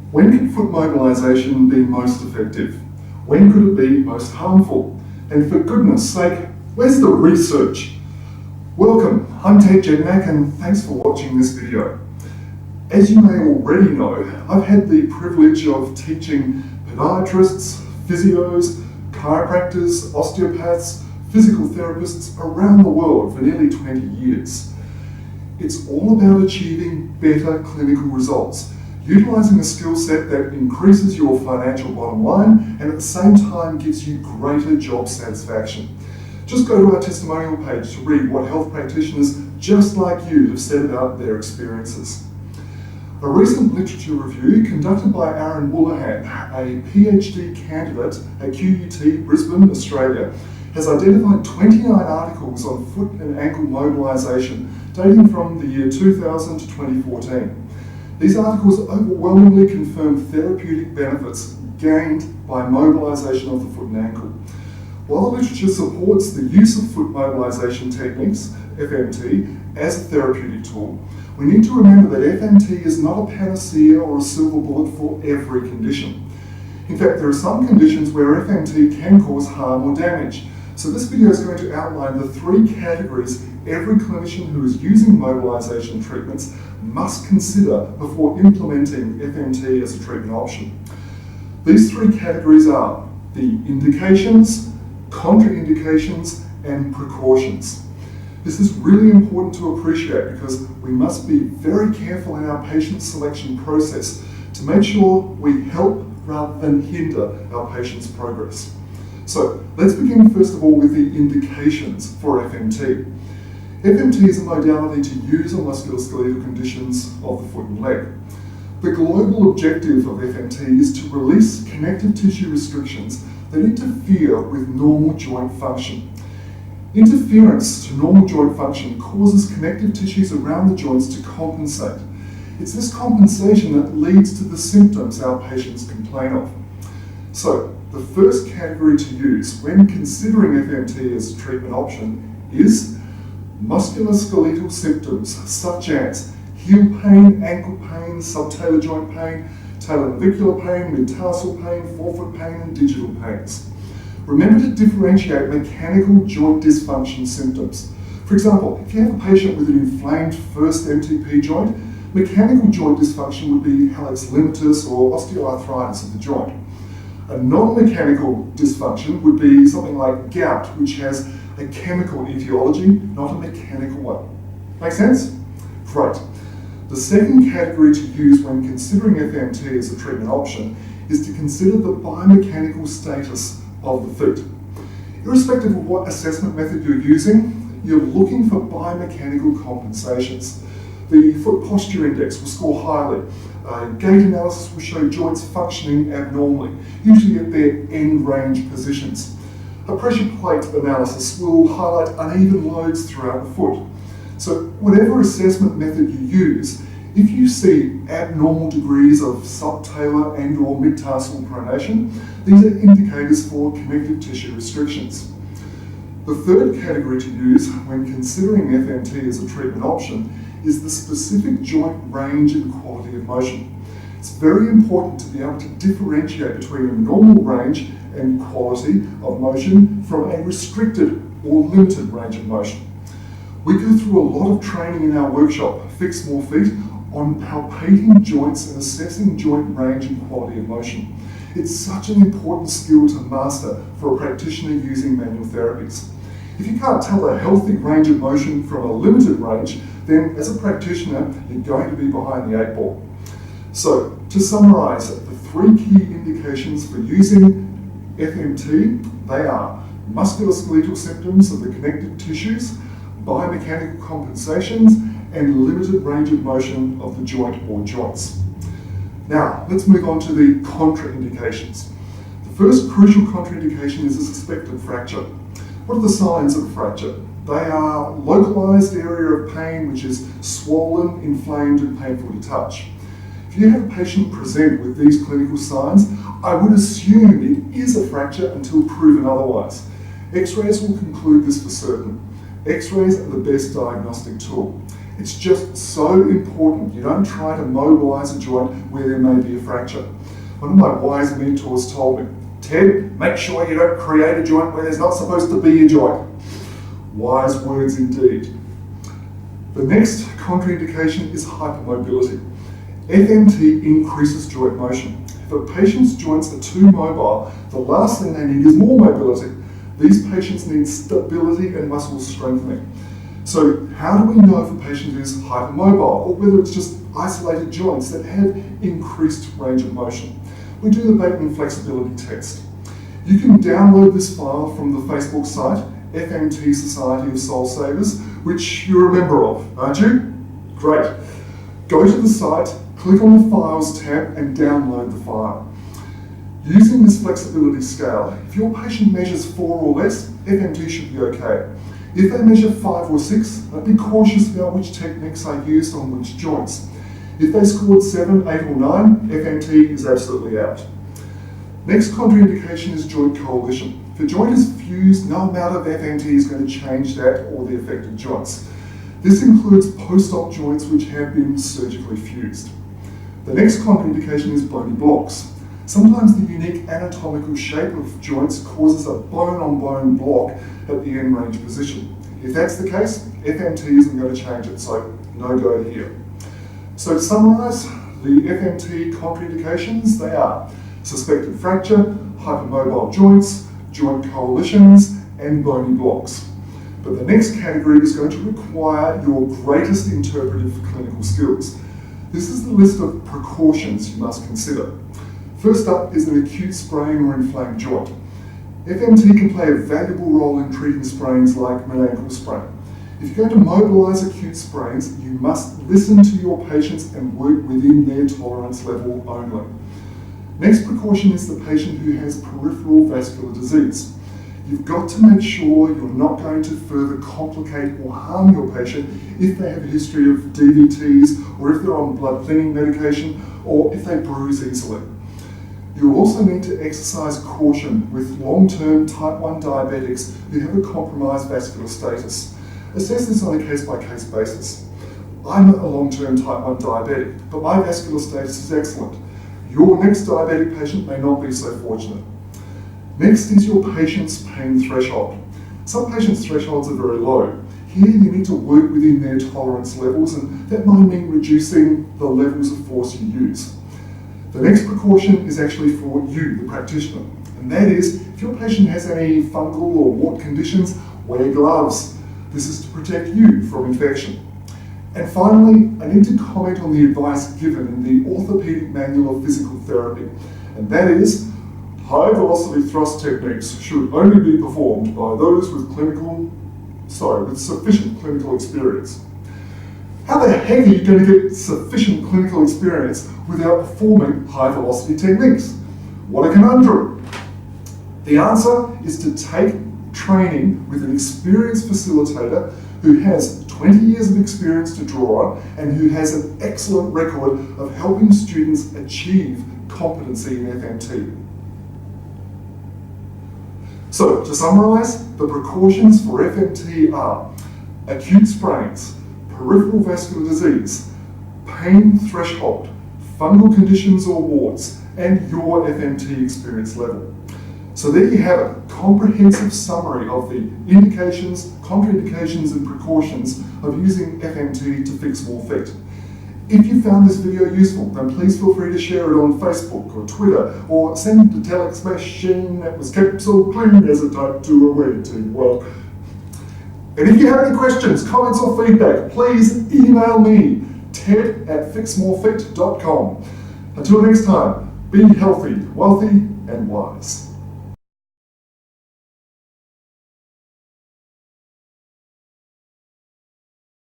When can foot mobilisation be most effective? When could it be most harmful? And for goodness sake, where's the research? Welcome, I'm Ted Jednak and thanks for watching this video. As you may already know, I've had the privilege of teaching podiatrists, physios, chiropractors, osteopaths, physical therapists around the world for nearly 20 years. It's all about achieving better clinical results, utilising a skill set that increases your financial bottom line and at the same time gives you greater job satisfaction. Just go to our testimonial page to read what health practitioners just like you have said about their experiences. A recent literature review conducted by Aaron Woolahan, a PhD candidate at QUT Brisbane, Australia, has identified 29 articles on foot and ankle mobilisation dating from the year 2000 to 2014. These articles overwhelmingly confirm therapeutic benefits gained by mobilisation of the foot and ankle. While the literature supports the use of foot mobilisation techniques, FMT, as a therapeutic tool, we need to remember that FMT is not a panacea or a silver bullet for every condition. In fact, there are some conditions where FMT can cause harm or damage. So this video is going to outline the three categories every clinician who is using mobilisation treatments must consider before implementing FMT as a treatment option. These three categories are the indications, contraindications, and precautions. This is really important to appreciate because we must be very careful in our patient selection process to make sure we help rather than hinder our patient's progress. So let's begin first of all with the indications for FMT. FMT is a modality to use on musculoskeletal conditions of the foot and leg. The global objective of FMT is to release connective tissue restrictions that interfere with normal joint function. Interference to normal joint function causes connective tissues around the joints to compensate. It's this compensation that leads to the symptoms our patients complain of. So, the first category to use when considering FMT as a treatment option is musculoskeletal symptoms such as heel pain, ankle pain, subtalar joint pain, talonavicular pain, mid-tarsal pain, forefoot pain, and digital pains. Remember to differentiate mechanical joint dysfunction symptoms. For example, if you have a patient with an inflamed first MTP joint, mechanical joint dysfunction would be hallux limitus or osteoarthritis of the joint. A non-mechanical dysfunction would be something like gout, which has a chemical etiology, not a mechanical one. Make sense? Great. The second category to use when considering FMT as a treatment option is to consider the biomechanical status of the feet. Irrespective of what assessment method you're using, you're looking for biomechanical compensations. The foot posture index will score highly. Gait analysis will show joints functioning abnormally, usually at their end range positions. A pressure plate analysis will highlight uneven loads throughout the foot. So whatever assessment method you use, if you see abnormal degrees of subtalar and or mid-tarsal pronation, these are indicators for connective tissue restrictions. The third category to use when considering FMT as a treatment option is the specific joint range and quality of motion. It's very important to be able to differentiate between a normal range and quality of motion from a restricted or limited range of motion. We go through a lot of training in our workshop, Fix More Feet, on palpating joints and assessing joint range and quality of motion. It's such an important skill to master for a practitioner using manual therapies. If you can't tell a healthy range of motion from a limited range, then as a practitioner, you're going to be behind the eight ball. So, to summarise, the three key indications for using FMT, they are musculoskeletal symptoms of the connective tissues, biomechanical compensations, and limited range of motion of the joint or joints. Now, let's move on to the contraindications. The first crucial contraindication is a suspected fracture. What are the signs of a fracture? They are localised area of pain which is swollen, inflamed, and painful to touch. If you have a patient present with these clinical signs, I would assume it is a fracture until proven otherwise. X-rays will conclude this for certain. X-rays are the best diagnostic tool. It's just so important you don't try to mobilise a joint where there may be a fracture. One of my wise mentors told me, Ted, make sure you don't create a joint where there's not supposed to be a joint. Wise words indeed. The next contraindication is hypermobility. FMT increases joint motion. If a patient's joints are too mobile, the last thing they need is more mobility. These patients need stability and muscle strengthening. So how do we know if a patient is hypermobile or whether it's just isolated joints that have increased range of motion? We do the Bateman flexibility test. You can download this file from the Facebook site, FMT Society of Soul Savers, which you're a member of, aren't you? Great. Go to the site, click on the Files tab and download the file. Using this flexibility scale, if your patient measures 4 or less, FMT should be okay. If they measure 5 or 6, I'd be cautious about which techniques are used on which joints. If they scored 7, 8 or 9, FMT is absolutely out. Next contraindication is joint coalition. If a joint is fused, no amount of FMT is going to change that or the affected joints. This includes post-op joints which have been surgically fused. The next contraindication is bony blocks. Sometimes the unique anatomical shape of joints causes a bone-on-bone block at the end range position. If that's the case, FMT isn't going to change it, so no go here. So to summarise, the FMT contraindications, they are suspected fracture, hypermobile joints, joint coalitions, and bony blocks. But the next category is going to require your greatest interpretive clinical skills. This is the list of precautions you must consider. First up is an acute sprain or inflamed joint. FMT can play a valuable role in treating sprains like mid-ankle sprain. If you're going to mobilise acute sprains, you must listen to your patients and work within their tolerance level only. Next precaution is the patient who has peripheral vascular disease. You've got to make sure you're not going to further complicate or harm your patient if they have a history of DVTs or if they're on blood thinning medication or if they bruise easily. You'll also need to exercise caution with long-term type 1 diabetics who have a compromised vascular status. Assess this on a case-by-case basis. I'm a long-term type 1 diabetic, but my vascular status is excellent. Your next diabetic patient may not be so fortunate. Next is your patient's pain threshold. Some patients' thresholds are very low. Here you need to work within their tolerance levels, and that might mean reducing the levels of force you use. The next precaution is actually for you, the practitioner, and that is if your patient has any fungal or wart conditions, wear gloves. This is to protect you from infection. And finally, I need to comment on the advice given in the Orthopaedic Manual of Physical Therapy, and that is high velocity thrust techniques should only be performed by those with sufficient clinical experience. How the heck are you going to get sufficient clinical experience without performing high velocity techniques? What a conundrum. The answer is to take training with an experienced facilitator who has 20 years of experience to draw on and who has an excellent record of helping students achieve competency in FMT. So, to summarise, the precautions for FMT are acute sprains, peripheral vascular disease, pain threshold, fungal conditions or warts, and your FMT experience level. So there you have it, comprehensive summary of the indications, contraindications and precautions of using FMT to fix more feet. If you found this video useful, then please feel free to share it on Facebook or Twitter, or send the telex machine that was kept so clean as a type 2 away to you. Well, and if you have any questions, comments or feedback, please email me, ted@fixmorefit.com. Until next time, be healthy, wealthy and wise.